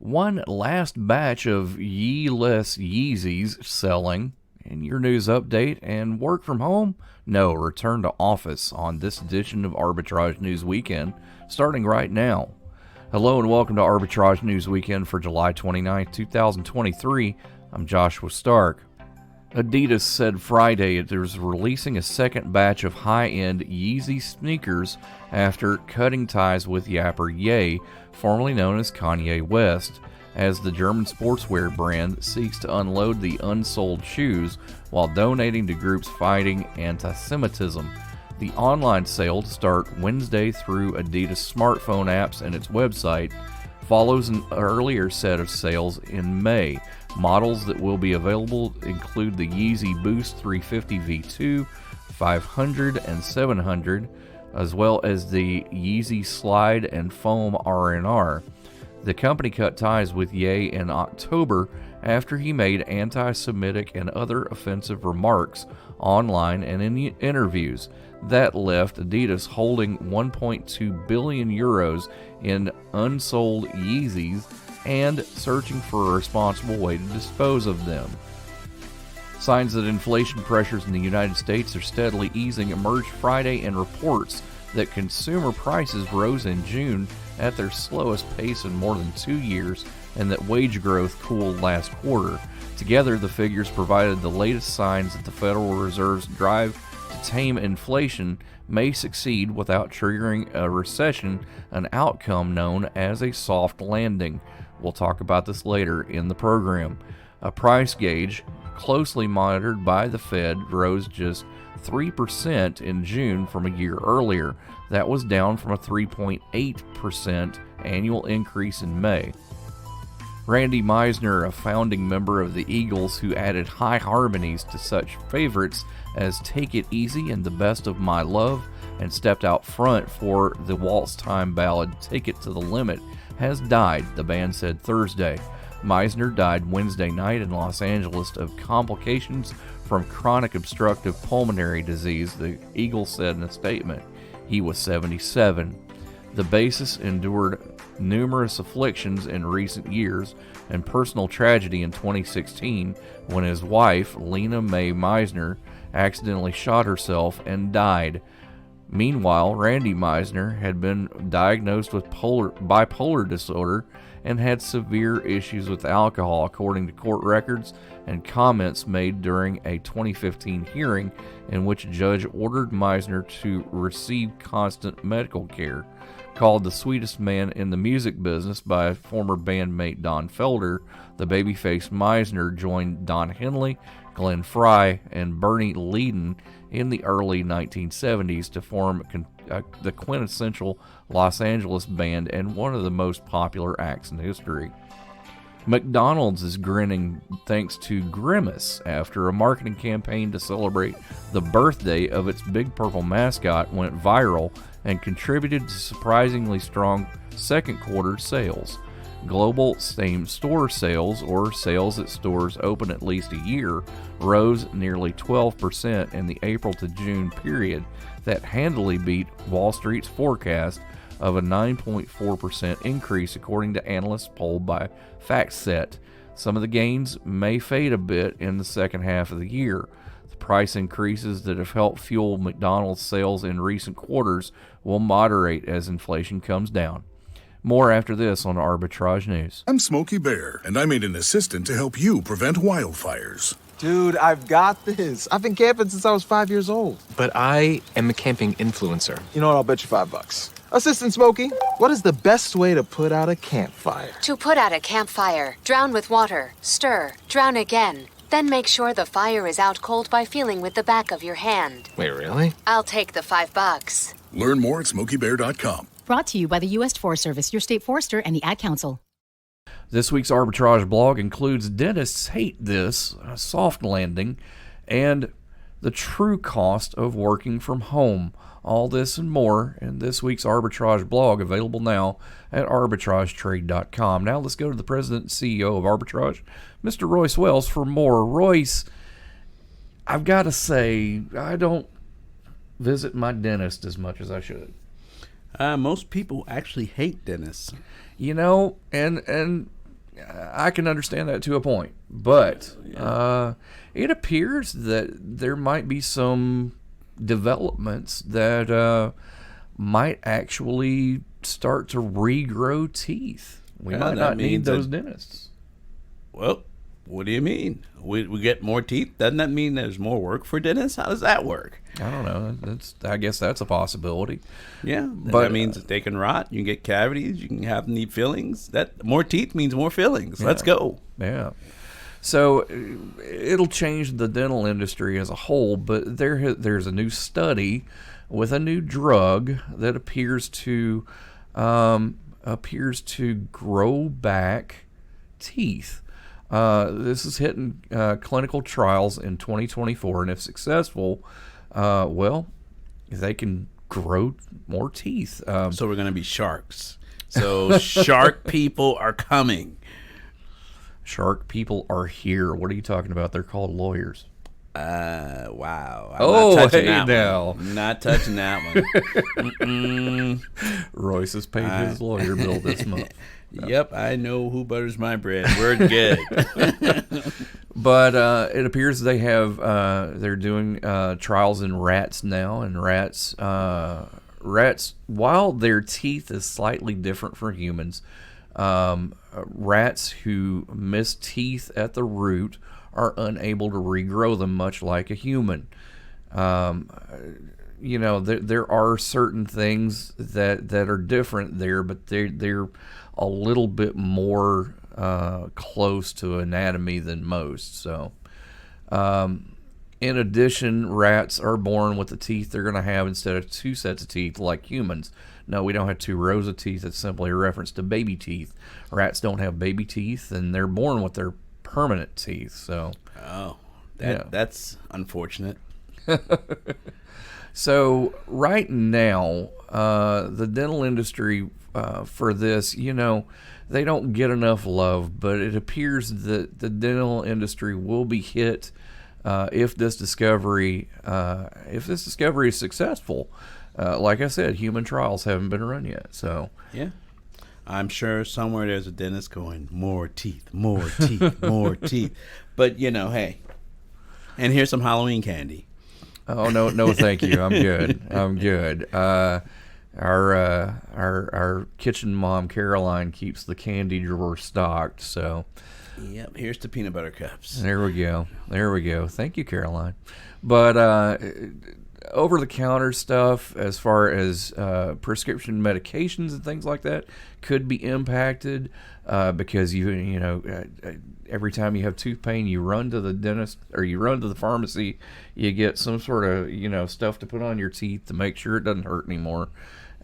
one last batch of Yeezys selling. In your news update, and work from home? No, return to office on this edition of Arbitrage News Weekend, starting right now. Hello and welcome to Arbitrage News Weekend for July 29, 2023. I'm Joshua Stark. Adidas said Friday it is releasing a second batch of high-end Yeezy sneakers after cutting ties with rapper Ye, formerly known as Kanye West, as the German sportswear brand seeks to unload the unsold shoes while donating to groups fighting anti-Semitism. The online sale, to start Wednesday through Adidas smartphone apps and its website, follows an earlier set of sales in May. Models that will be available include the Yeezy Boost 350 V2, 500, and 700, as well as the Yeezy Slide and Foam R&R. The company cut ties with Ye in October after he made anti-Semitic and other offensive remarks online and in interviews. That left Adidas holding 1.2 billion euros in unsold Yeezys and searching for a responsible way to dispose of them. Signs that inflation pressures in the United States are steadily easing emerged Friday in reports that consumer prices rose in June at their slowest pace in more than 2 years, and that wage growth cooled last quarter. Together, the figures provided the latest signs that the Federal Reserve's drive to tame inflation may succeed without triggering a recession, an outcome known as a soft landing. We'll talk about this later in the program. A price gauge closely monitored by the Fed rose just 3% in June from a year earlier. That was down from a 3.8% annual increase in May. Randy Meisner, a founding member of the Eagles who added high harmonies to such favorites as Take It Easy and The Best of My Love, and stepped out front for the waltz time ballad Take It to the Limit, has died, the band said Thursday. Meisner died Wednesday night in Los Angeles of complications from chronic obstructive pulmonary disease, the Eagles said in a statement. He was 77. The bassist endured numerous afflictions in recent years and personal tragedy in 2016 when his wife, Lena Mae Meisner, accidentally shot herself and died. Meanwhile, Randy Meisner had been diagnosed with bipolar disorder and had severe issues with alcohol, according to court records and comments made during a 2015 hearing in which a judge ordered Meisner to receive constant medical care. Called the sweetest man in the music business by former bandmate Don Felder, the babyface Meisner joined Don Henley, Glenn Frey, and Bernie Leadon in the early 1970s to form the quintessential Los Angeles band and one of the most popular acts in history. McDonald's is grinning thanks to Grimace after a marketing campaign to celebrate the birthday of its Big Purple mascot went viral and contributed to surprisingly strong second quarter sales. Global same-store sales, or sales at stores open at least a year, rose nearly 12% in the April to June period. That handily beat Wall Street's forecast of a 9.4% increase, according to analysts polled by FactSet. Some of the gains may fade a bit in the second half of the year. The price increases that have helped fuel McDonald's sales in recent quarters will moderate as inflation comes down. More after this on Arbitrage News. I'm Smokey Bear, and I made an assistant to help you prevent wildfires. Dude, I've got this. I've been camping since I was 5 years old. But I am a camping influencer. You know what? I'll bet you $5. Assistant Smokey, what is the best way to put out a campfire? To put out a campfire, drown with water, stir, drown again. Then make sure the fire is out cold by feeling with the back of your hand. Wait, really? I'll take the $5. Learn more at SmokeyBear.com. Brought to you by the U.S. Forest Service, your state forester, and the Ad Council. This week's Arbitrage blog includes Dentists Hate This, a soft landing, and the true cost of working from home. All this and more in this week's Arbitrage blog, available now at arbitragetrade.com. Now let's go to the president and CEO of Arbitrage, Mr. Royce Wells, for more. Royce, I've got to say, I don't visit my dentist as much as I should. Most people actually hate dentists. You know, and I can understand that to a point, but it appears that there might be some developments that might actually start to regrow teeth. We might not need those dentists. Well, what do you mean? We get more teeth? Doesn't that mean there's more work for dentists? How does that work? I don't know. I guess that's a possibility. Yeah, but that means they can rot. You can get cavities. You can need fillings. That more teeth means more fillings. Let's go. Yeah. So it'll change the dental industry as a whole, but there's a new study with a new drug that appears to grow back teeth. This is hitting clinical trials in 2024, and if successful, they can grow more teeth. So we're going to be sharks. So shark people are coming. Shark people are here. What are you talking about? They're called lawyers. Wow. Not touching that one. Royce has paid his lawyer bill this month. Yep, I know who butters my bread. We're good. But it appears they're doing trials in rats now, and rats, while their teeth is slightly different from humans, rats who miss teeth at the root are unable to regrow them, much like a human. There are certain things that are different there, but they're a little bit more close to anatomy than most. So, in addition, rats are born with the teeth they're going to have instead of 2 sets of teeth like humans. No, we don't have 2 rows of teeth. It's simply a reference to baby teeth. Rats don't have baby teeth, and they're born with their permanent teeth. So, that's unfortunate. So right now, the dental industry for this, they don't get enough love, but it appears that the dental industry will be hit if this discovery is successful. Like I said, human trials haven't been run yet. So yeah, I'm sure somewhere there's a dentist going, more teeth, more teeth, more teeth. But hey, and here's some Halloween candy. Oh no, thank you. I'm good. Our kitchen mom Caroline keeps the candy drawer stocked. So, yep. Here's the peanut butter cups. There we go. Thank you, Caroline. But over-the-counter stuff, as far as prescription medications and things like that, could be impacted because every time you have tooth pain, you run to the dentist or you run to the pharmacy, you get some sort of stuff to put on your teeth to make sure it doesn't hurt anymore,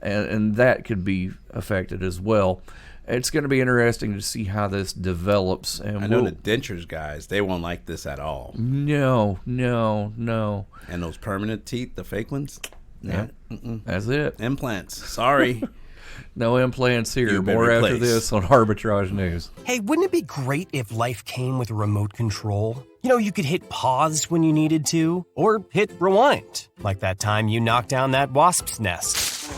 and that could be affected as well. It's going to be interesting to see how this develops. And I know the dentures guys, they won't like this at all. No. And those permanent teeth, the fake ones? Yeah, that's it. Implants. Sorry. No implants here. More after this on Arbitrage News. Hey, wouldn't it be great if life came with a remote control? You could hit pause when you needed to, or hit rewind, like that time you knocked down that wasp's nest.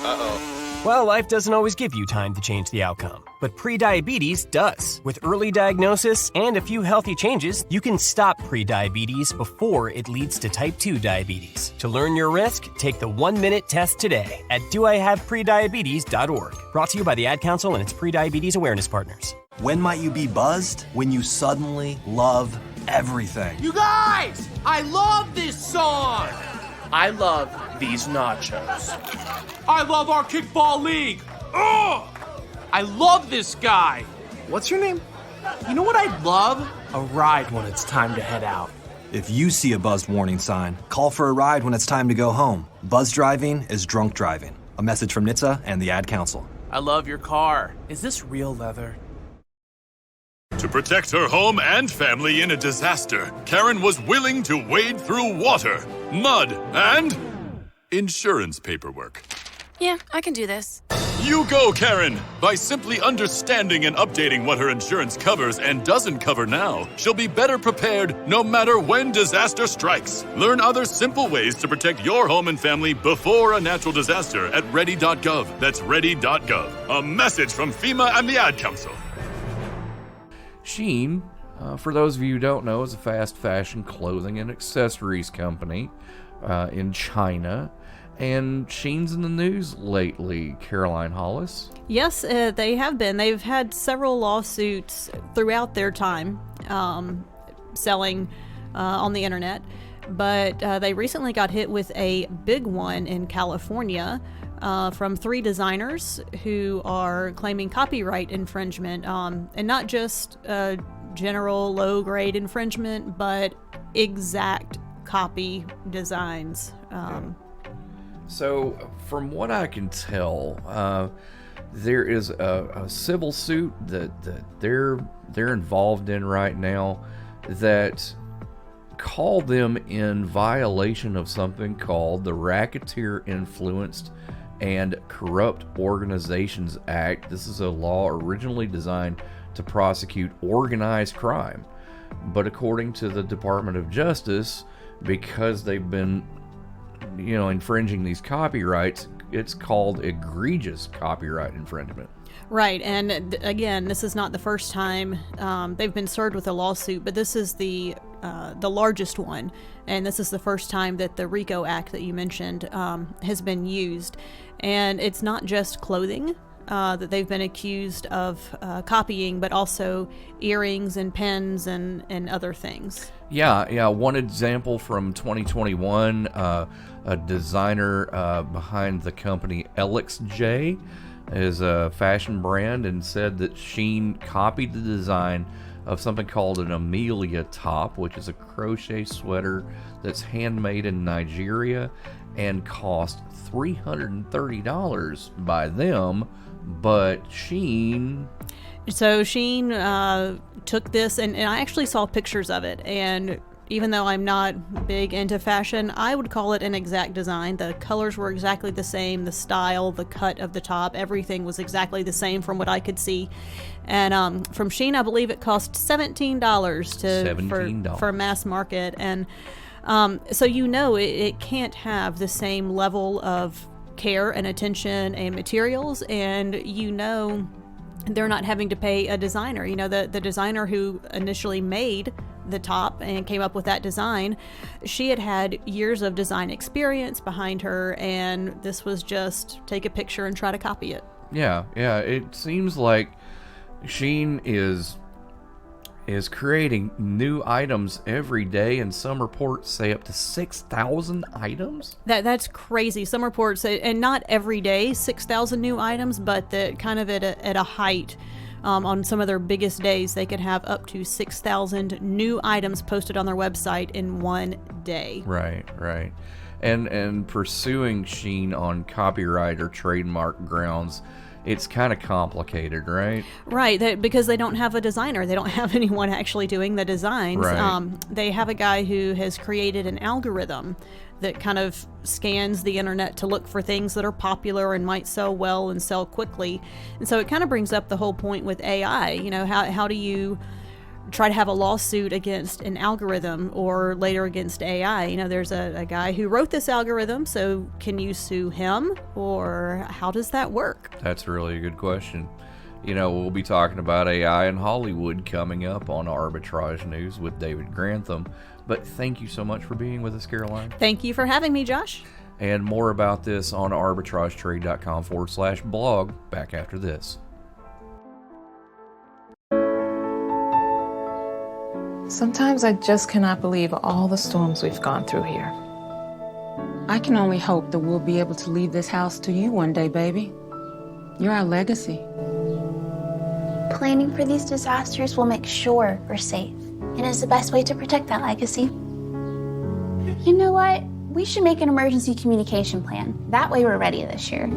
Uh-oh. Well, life doesn't always give you time to change the outcome, but prediabetes does. With early diagnosis and a few healthy changes, you can stop prediabetes before it leads to type 2 diabetes. To learn your risk, take the 1-minute test today at doihaveprediabetes.org. Brought to you by the Ad Council and its prediabetes awareness partners. When might you be buzzed? When you suddenly love everything. You guys, I love this song. I love these nachos. I love our kickball league. Ugh! I love this guy. What's your name? You know what I'd love? A ride when it's time to head out. If you see a buzzed warning sign, call for a ride when it's time to go home. Buzz driving is drunk driving. A message from NHTSA and the Ad Council. I love your car. Is this real leather? To protect her home and family in a disaster, Karen was willing to wade through water, mud, and insurance paperwork. Yeah, I can do this. You go, Karen! By simply understanding and updating what her insurance covers and doesn't cover now, she'll be better prepared no matter when disaster strikes. Learn other simple ways to protect your home and family before a natural disaster at ready.gov. That's ready.gov. A message from FEMA and the Ad Council. Shein, for those of you who don't know, is a fast fashion clothing and accessories company in China. And Shein's in the news lately, Caroline Hollis. Yes, they have been. They've had several lawsuits throughout their time selling on the internet. But they recently got hit with a big one in California from 3 designers who are claiming copyright infringement, and not just general low-grade infringement, but exact copy designs. So, from what I can tell, there is a civil suit that they're involved in right now that call them in violation of something called the Racketeer Influenced and Corrupt Organizations Act. This is a law originally designed to prosecute organized crime, but according to the Department of Justice, because they've been infringing these copyrights, it's called egregious copyright infringement. Right, and again, this is not the first time they've been served with a lawsuit, but this is the largest one, and this is the first time that the RICO Act that you mentioned has been used. And it's not just clothing that they've been accused of copying, but also earrings and pens and other things. Yeah. One example from 2021, a designer behind the company LXJ is a fashion brand, and said that Shein copied the design of something called an Amelia top, which is a crochet sweater that's handmade in Nigeria and cost $330 by them, but Shein... So Shein took this, and I actually saw pictures of it, and even though I'm not big into fashion, I would call it an exact design. The colors were exactly the same, the style, the cut of the top, everything was exactly the same from what I could see. And from Shein, I believe it cost $17 for mass market. And so it can't have the same level of care and attention and materials, and they're not having to pay a designer. The designer who initially made the top and came up with that design, she had years of design experience behind her, and this was just take a picture and try to copy it. Yeah, it seems like Shein is creating new items every day, and some reports say up to 6,000 items. That's crazy. Some reports say, and not every day 6,000 new items, but that kind of at a height. On some of their biggest days, they could have up to 6,000 new items posted on their website in one day. Right. And pursuing Shein on copyright or trademark grounds, it's kind of complicated, right? Right, because they don't have a designer. They don't have anyone actually doing the designs. Right. They have a guy who has created an algorithm that kind of scans the internet to look for things that are popular and might sell well and sell quickly. And so it kind of brings up the whole point with AI. How do you try to have a lawsuit against an algorithm or later against AI? There's a guy who wrote this algorithm, so can you sue him, or how does that work? That's really a good question. We'll be talking about AI in Hollywood coming up on Arbitrage News with David Grantham. But thank you so much for being with us, Caroline. Thank you for having me, Josh. And more about this on arbitragetrade.com/blog back after this. Sometimes I just cannot believe all the storms we've gone through here. I can only hope that we'll be able to leave this house to you one day, baby. You're our legacy. Planning for these disasters will make sure we're safe, and is the best way to protect that legacy. You know what? We should make an emergency communication plan. That way we're ready this year.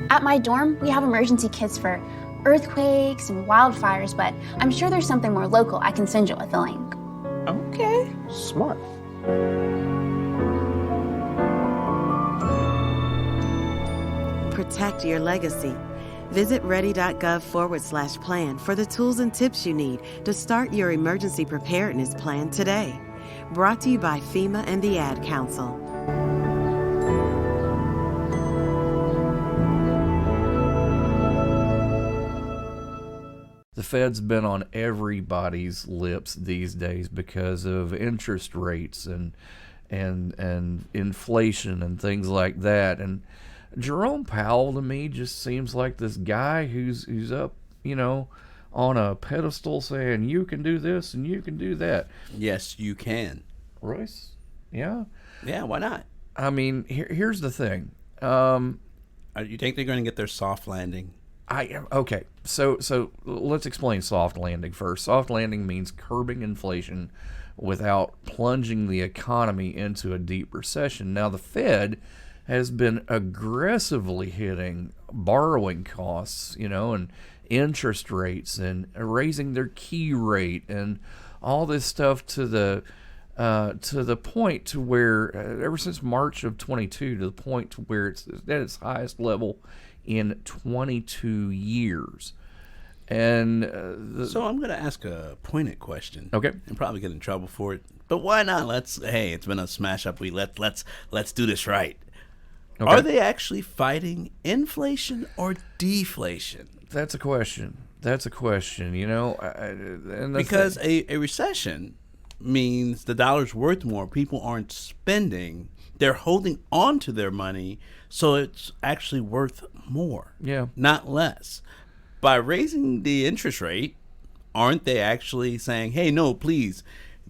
At my dorm, we have emergency kits for earthquakes and wildfires, but I'm sure there's something more local. I can send you with a link. Okay, smart. Protect your legacy. Visit ready.gov/plan for the tools and tips you need to start your emergency preparedness plan today. Brought to you by FEMA and the Ad Council. The Fed's been on everybody's lips these days because of interest rates and inflation and things like that. And Jerome Powell to me just seems like this guy who's up, on a pedestal saying you can do this and you can do that. Yes, you can. Royce? Yeah. Yeah, why not? I mean, here's the thing. You think they're going to get their soft landing? Okay. So let's explain soft landing first. Soft landing means curbing inflation without plunging the economy into a deep recession. Now, the Fed has been aggressively hitting borrowing costs, and interest rates and raising their key rate and all this stuff to the point to where ever since March of 22 to the point to where it's at its highest level in 22 years. And so I'm going to ask a pointed question. Okay. And probably get in trouble for it. But why not? It's been a smash up week. Let's do this right. Okay. Are they actually fighting inflation or deflation? That's a question. Because a recession means the dollar's worth more. People aren't spending. They're holding on to their money, so it's actually worth more. Yeah. Not less. By raising the interest rate, aren't they actually saying, hey, no, please,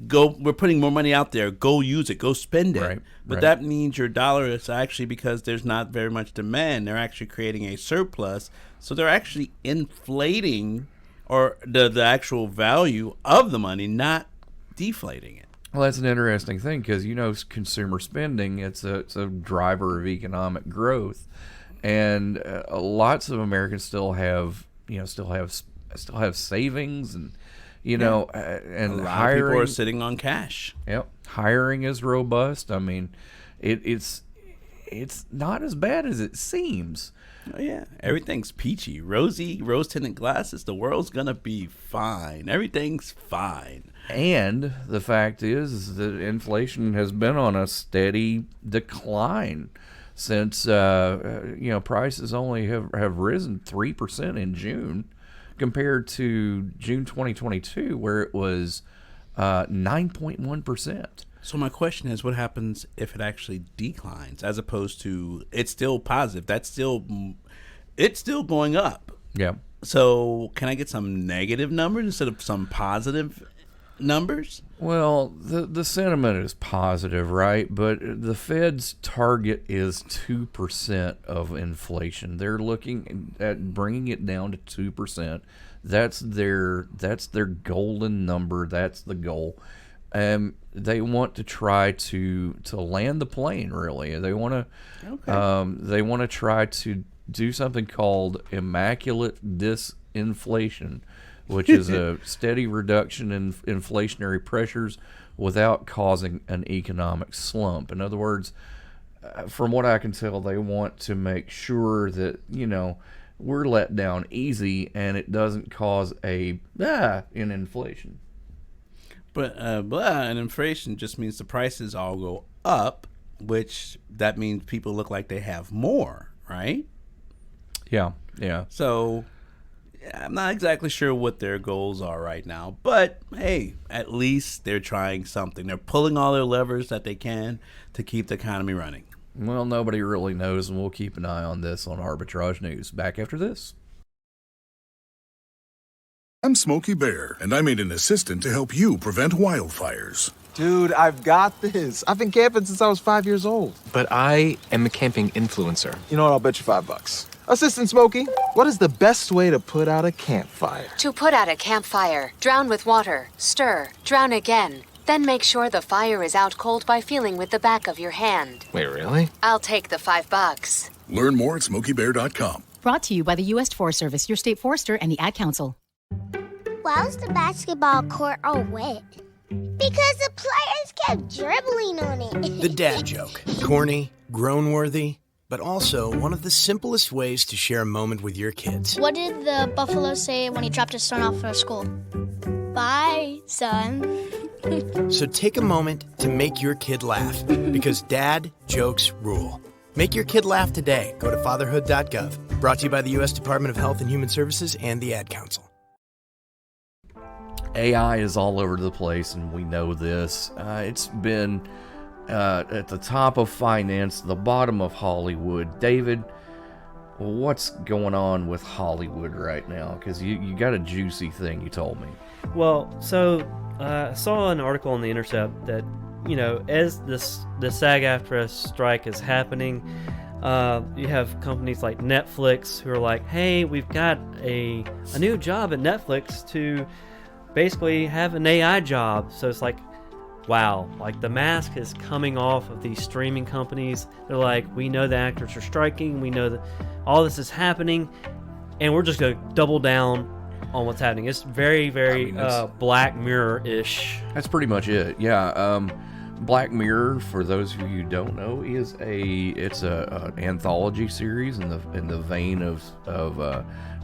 go, we're putting more money out there, go use it, go spend it. Right, but right. That means your dollar is actually, because there's not very much demand, they're actually creating a surplus. So they're actually inflating or the actual value of the money, not deflating it. Well, that's an interesting thing because consumer spending, it's a driver of economic growth, and lots of Americans still have savings and and a lot hiring. of people are sitting on cash. Yep, hiring is robust. I mean, it's not as bad as it seems. Oh, yeah, everything's peachy, rosy, rose-tinted glasses. The world's gonna be fine. Everything's fine. And the fact is that inflation has been on a steady decline since prices only have risen 3% in June compared to June 2022, where it was 9.1%. So my question is, what happens if it actually declines, as opposed to it's still positive? It's still going up. Yeah. So can I get some negative numbers instead of some positive numbers? Well, the sentiment is positive, right? But the Fed's target is 2% of inflation. They're looking at bringing it down to 2%. That's their golden number. That's the goal. They want to try to land the plane. Really, they want to try to do something called immaculate disinflation, which is a steady reduction in inflationary pressures without causing an economic slump. In other words, from what I can tell, they want to make sure that we're let down easy and it doesn't cause in inflation. But and inflation just means the prices all go up, which that means people look like they have more, right? Yeah. So I'm not exactly sure what their goals are right now, but hey, at least they're trying something. They're pulling all their levers that they can to keep the economy running. Well, nobody really knows, and we'll keep an eye on this on Arbitrage News. Back after this. I'm Smokey Bear, and I made an assistant to help you prevent wildfires. Dude, I've got this. I've been camping since I was 5 years old. But I am a camping influencer. You know what? I'll bet you $5. Assistant Smokey, what is the best way to put out a campfire? To put out a campfire, drown with water, stir, drown again. Then make sure the fire is out cold by feeling with the back of your hand. Wait, really? I'll take the $5. Learn more at SmokeyBear.com. Brought to you by the U.S. Forest Service, your state forester, and the Ad Council. Why was the basketball court all wet? Because the players kept dribbling on it. The dad joke. Corny, groan-worthy, but also one of the simplest ways to share a moment with your kids. What did the buffalo say when he dropped his son off for school? Bye, son. So take a moment to make your kid laugh, because dad jokes rule. Make your kid laugh today. Go to fatherhood.gov. Brought to you by the U.S. Department of Health and Human Services and the Ad Council. AI is all over the place, and we know this. It's been at the top of finance, the bottom of Hollywood. David, what's going on with Hollywood right now? Because you got a juicy thing you told me. Well, so I saw an article on The Intercept that, as the SAG-AFTRA strike is happening, you have companies like Netflix who are like, hey, we've got a new job at Netflix to basically have an AI job. So it's like, wow, like the mask is coming off of these streaming companies. They're like, we know the actors are striking, we know that all this is happening, and we're just going to double down on what's happening. It's very, very Black Mirror-ish. That's pretty much it. Yeah. Black Mirror, for those of you who don't know, is an anthology series in the vein of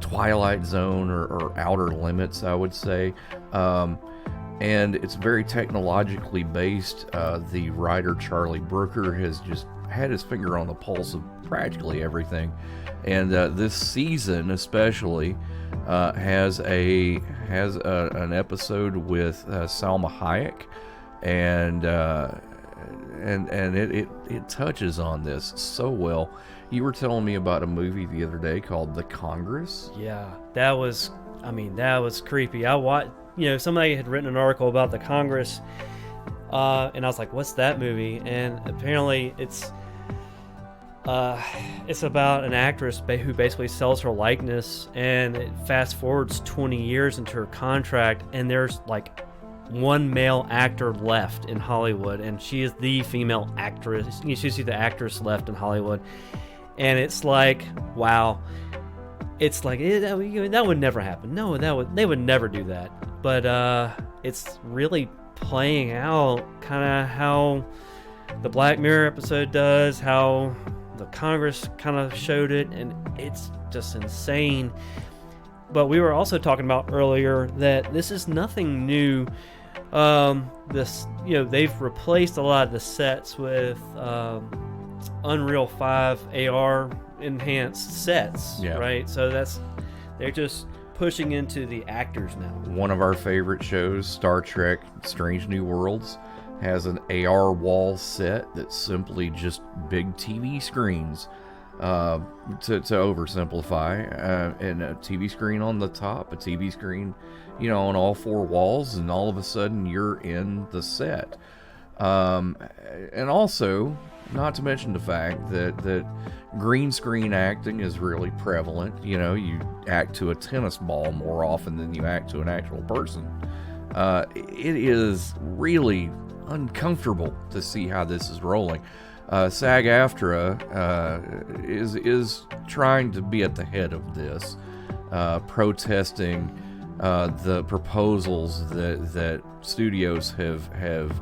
Twilight Zone or Outer Limits, I would say. And it's very technologically based. The writer Charlie Brooker has just had his finger on the pulse of practically everything, and this season especially has an episode with Salma Hayek, and it touches on this so well. You were telling me about a movie the other day called The Congress. Yeah, that was creepy. I watched. Somebody had written an article about the Congress, and I was like, what's that movie? And apparently it's about an actress who basically sells her likeness, and it fast forwards 20 years into her contract, and there's like one male actor left in Hollywood, and she is the female actress. She's the actress left in Hollywood, and it's like, wow. It's like that would never happen. No, they would never do that. But it's really playing out kind of how the Black Mirror episode does, how the Congress kind of showed it, and it's just insane. But we were also talking about earlier that this is nothing new. They've replaced a lot of the sets with Unreal 5 AR enhanced sets, right? So they're just pushing into the actors now. One of our favorite shows, Star Trek Strange New Worlds, has an AR wall set that's simply just big TV screens, to oversimplify, and a TV screen on the top, a TV screen on all four walls, and all of a sudden you're in the set. And also, not to mention the fact that green screen acting is really prevalent. You act to a tennis ball more often than you act to an actual person. It is really uncomfortable to see how this is rolling. SAG-AFTRA is trying to be at the head of this, protesting the proposals that studios have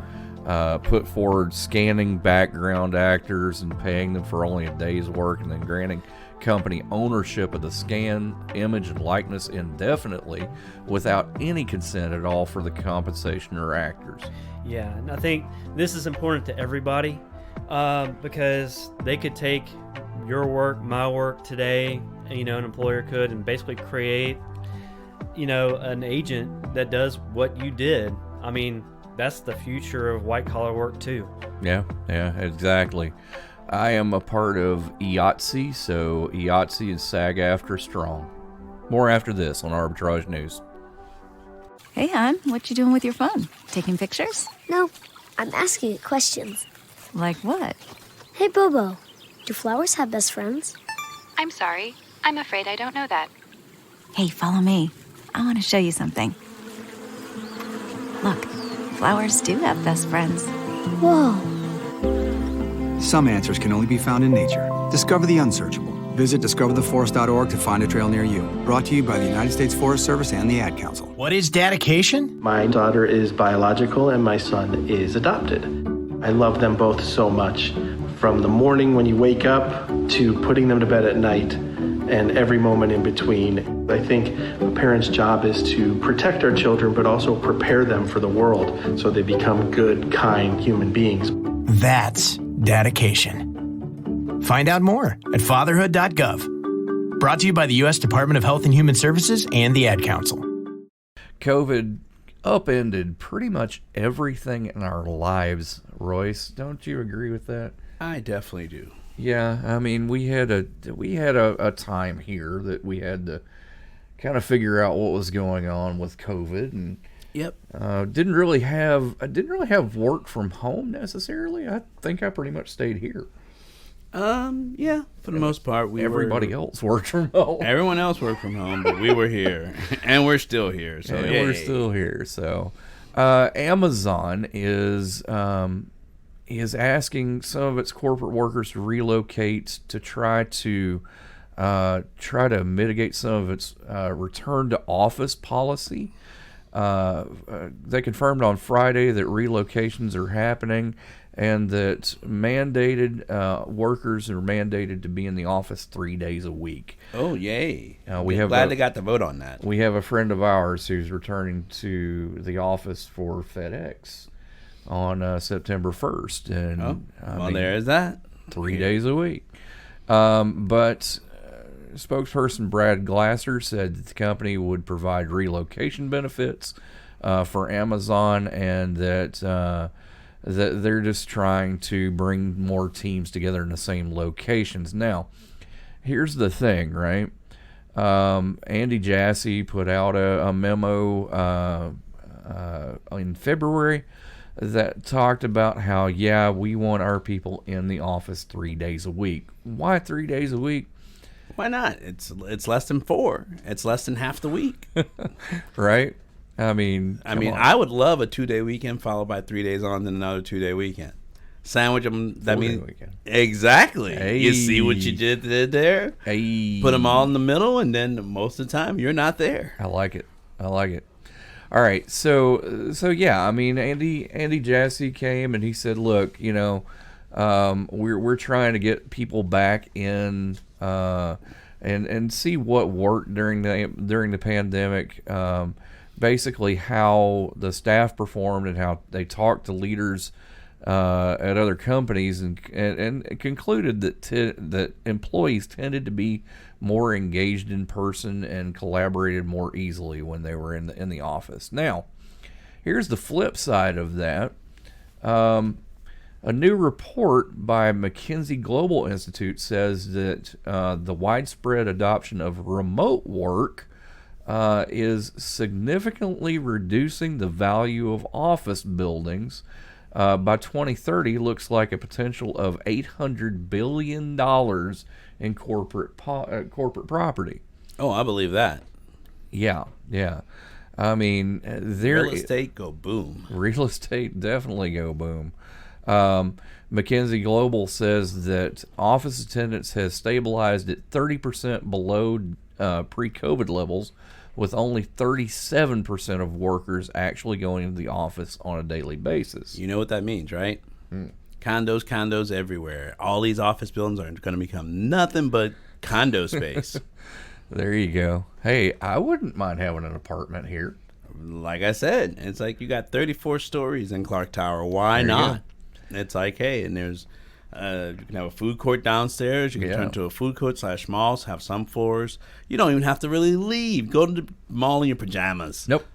put forward, scanning background actors and paying them for only a day's work, and then granting company ownership of the scan, image, and likeness indefinitely without any consent at all for the compensation or actors. Yeah, and I think this is important to everybody, because they could take your work, my work today, an employer could, and basically create, an agent that does what you did. I mean, that's the future of white-collar work, too. Yeah, exactly. I am a part of IATSE, so IATSE is SAG-AFTRA strong. More after this on Arbitrage News. Hey, hon, what you doing with your phone? Taking pictures? No, I'm asking it questions. Like what? Hey, Bobo, do flowers have best friends? I'm sorry. I'm afraid I don't know that. Hey, follow me. I want to show you something. Look, flowers do have best friends. Whoa. Some answers can only be found in nature. Discover the unsearchable. Visit discovertheforest.org to find a trail near you. Brought to you by the United States Forest Service and the Ad Council. What is dedication? My daughter is biological and my son is adopted. I love them both so much. From the morning when you wake up to putting them to bed at night and every moment in between. I think a parent's job is to protect our children, but also prepare them for the world so they become good, kind human beings. That's dedication. Find out more at fatherhood.gov. Brought to you by the U.S. Department of Health and Human Services and the Ad Council. COVID upended pretty much everything in our lives, Royce. Don't you agree with that? I definitely do. Yeah, I mean, we had a time here that we had to kind of figure out what was going on with COVID, and Yep. Didn't really have work from home necessarily. I think I pretty much stayed here. Yeah, for the most part, everybody else worked from home. Everyone else worked from home, but we were here, and we're still here. So and yay. we're still here. So, Amazon is asking some of its corporate workers to relocate to try to mitigate some of its return to office policy. They confirmed on Friday that relocations are happening, and that mandated workers are mandated to be in the office 3 days a week. Oh, yay. Glad they got to vote on that. We have a friend of ours who's returning to the office for FedEx on September 1st. And there is that. 3 days a week. But spokesperson Brad Glasser said that the company would provide relocation benefits for Amazon, and that they're just trying to bring more teams together in the same locations. Now, here's the thing, right? Andy Jassy put out a memo in February that talked about how, we want our people in the office 3 days a week. Why 3 days a week? Why not? It's less than 4. It's less than half the week. Right? I mean, I would love a 2-day weekend followed by 3 days on, then another 2-day weekend. Sandwich them. That means weekend. Exactly. Hey. You see what you did there? Hey. Put them all in the middle, and then most of the time you're not there. I like it. All right, so yeah, I mean, Andy Jassy came and he said, look, we're trying to get people back in and see what worked during the pandemic. Basically, how the staff performed and how they talked to leaders at other companies, and concluded that employees tended to be more engaged in person and collaborated more easily when they were in the office. Now, here's the flip side of that. A new report by McKinsey Global Institute says that the widespread adoption of remote work is significantly reducing the value of office buildings. By 2030, looks like a potential of $800 billion in corporate property. Oh, I believe that. Yeah. I mean, real estate go boom. Real estate definitely go boom. McKinsey Global says that office attendance has stabilized at 30% below pre-COVID levels, with only 37% of workers actually going into the office on a daily basis. You know what that means, right? Condos everywhere. All these office buildings are going to become nothing but condo space. There you go. Hey, I wouldn't mind having an apartment here. Like I said, it's like you got 34 stories in Clark Tower. Why not? It's like, hey, and there's you can have a food court downstairs. You can turn to a food court / malls, have some floors. You don't even have to really leave. Go to the mall in your pajamas. Nope.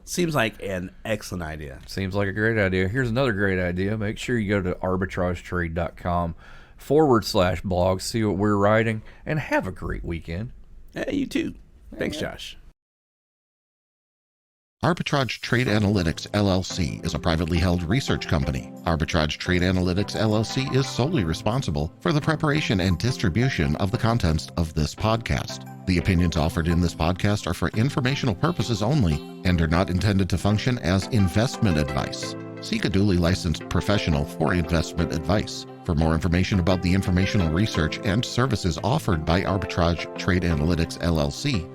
Seems like an excellent idea. Seems like a great idea. Here's another great idea. Make sure you go to arbitragetrade.com/blog, see what we're writing, and have a great weekend. Hey, you too. Thanks, Josh. Arbitrage Trade Analytics, LLC is a privately held research company. Arbitrage Trade Analytics, LLC is solely responsible for the preparation and distribution of the contents of this podcast. The opinions offered in this podcast are for informational purposes only and are not intended to function as investment advice. Seek a duly licensed professional for investment advice. For more information about the informational research and services offered by Arbitrage Trade Analytics, LLC,